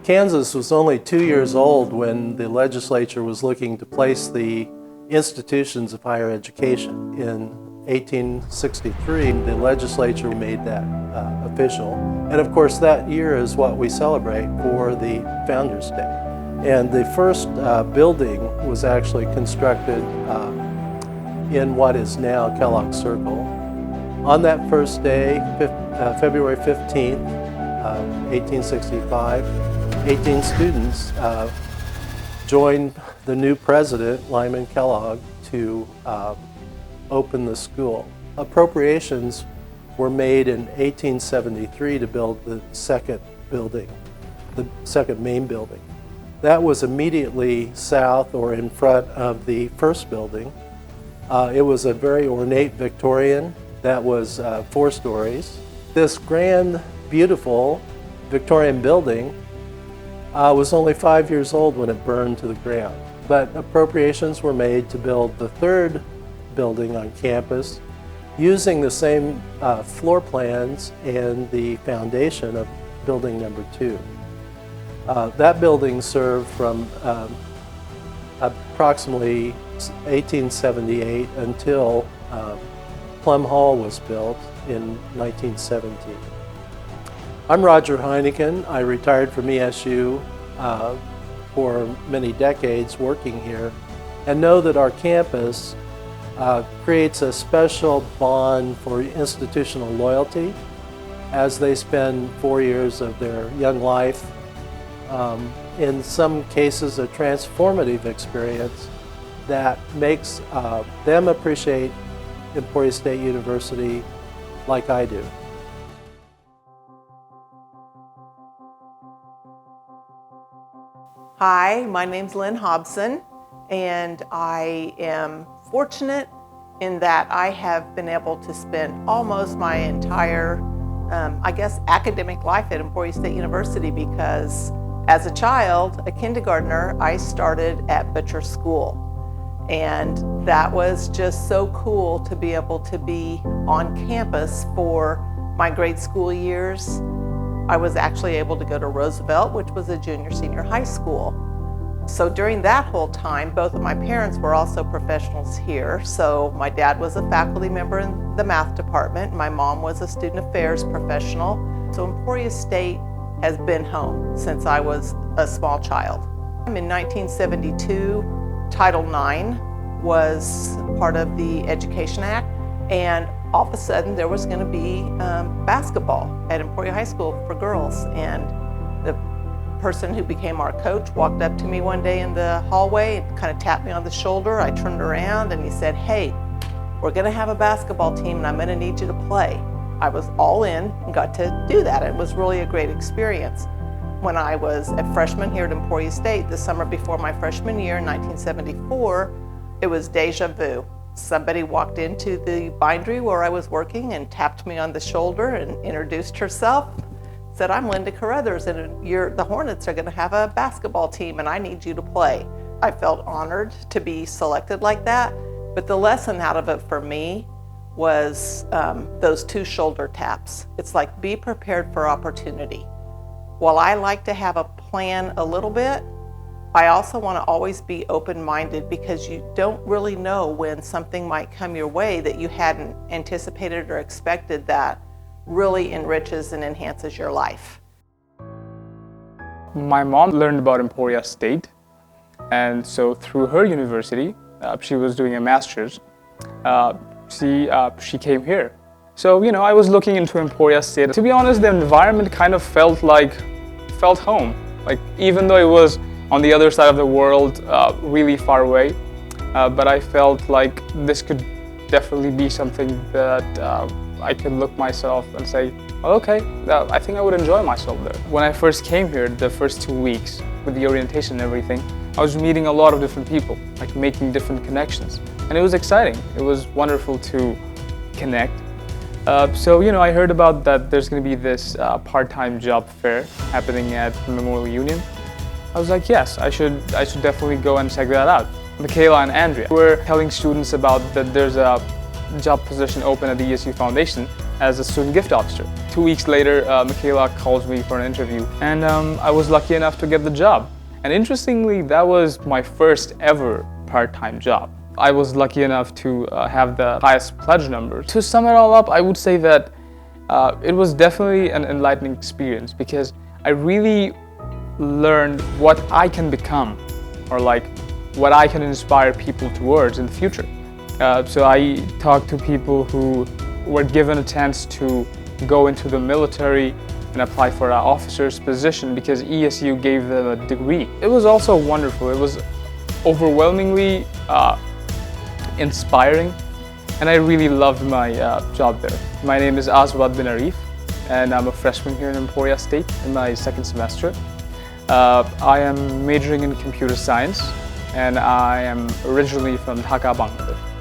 Kansas was only 2 years old when the legislature was looking to place the institutions of higher education. In 1863, the legislature made that official. And of course, that year is what we celebrate for the Founders Day. And the first building was actually constructed in what is now Kellogg Circle. On that first day, February 15th, 1865, 18 students joined the new president, Lyman Kellogg, to open the school. Appropriations were made in 1873 to build the second building, the second main building. That was immediately south or in front of the first building. It was a very ornate Victorian that was 4 stories. This grand, beautiful Victorian building was only 5 years old when it burned to the ground. But appropriations were made to build the third building on campus using the same floor plans and the foundation of building number 2. That building served from approximately 1878 until Plum Hall was built in 1917. I'm Roger Heineken. I retired from ESU for many decades working here, and know that our campus creates a special bond for institutional loyalty as they spend 4 years of their young life, in some cases a transformative experience that makes them appreciate Emporia State University like I do. Hi, my name's Lynn Hobson, and I am fortunate in that I have been able to spend almost my entire, academic life at Emporia State University, because as a child, a kindergartner, I started at Butcher School. And that was just so cool to be able to be on campus for my grade school years. I was actually able to go to Roosevelt, which was a junior-senior high school. So during that whole time, both of my parents were also professionals here. So my dad was a faculty member in the math department. My mom was a student affairs professional. So Emporia State has been home since I was a small child. In 1972, Title IX was part of the Education Act, and all of a sudden there was going to be basketball at Emporia High School for girls. And the person who became our coach walked up to me one day in the hallway and kind of tapped me on the shoulder. I turned around and he said, "Hey, we're going to have a basketball team and I'm going to need you to play." I was all in and got to do that. It was really a great experience. When I was a freshman here at Emporia State, the summer before my freshman year in 1974, it was deja vu. Somebody walked into the bindery where I was working and tapped me on the shoulder and introduced herself, said, "I'm Linda Carruthers, and the Hornets are going to have a basketball team and I need you to play." I felt honored to be selected like that, but the lesson out of it for me was those 2 shoulder taps. It's like, be prepared for opportunity. While I like to have a plan a little bit, I also want to always be open-minded, because you don't really know when something might come your way that you hadn't anticipated or expected that really enriches and enhances your life. My mom learned about Emporia State, and so through her university, she was doing a master's, she came here. So, I was looking into Emporia State. To be honest, the environment kind of felt home. Like, even though it was on the other side of the world, really far away, but I felt like this could definitely be something that I could look myself and say, "Oh, okay, I think I would enjoy myself there." When I first came here, the first 2 weeks with the orientation and everything, I was meeting a lot of different people, like making different connections. And it was exciting. It was wonderful to connect. So, I heard about that there's going to be this part-time job fair happening at Memorial Union. I was like, yes, I should definitely go and check that out. Michaela and Andrea were telling students about that there's a job position open at the ESU Foundation, as a student gift officer. 2 weeks later, Michaela calls me for an interview, and I was lucky enough to get the job. And interestingly, that was my first ever part-time job. I was lucky enough to have the highest pledge number. To sum it all up, I would say that it was definitely an enlightening experience because I really learned what I can become, or like what I can inspire people towards in the future. So I talked to people who were given a chance to go into the military and apply for an officer's position because ESU gave them a degree. It was also wonderful. It was overwhelmingly inspiring, and I really loved my job there. My name is Aswad bin Arif, and I'm a freshman here in Emporia State in my second semester. I am majoring in computer science, and I am originally from Dhaka, Bangladesh.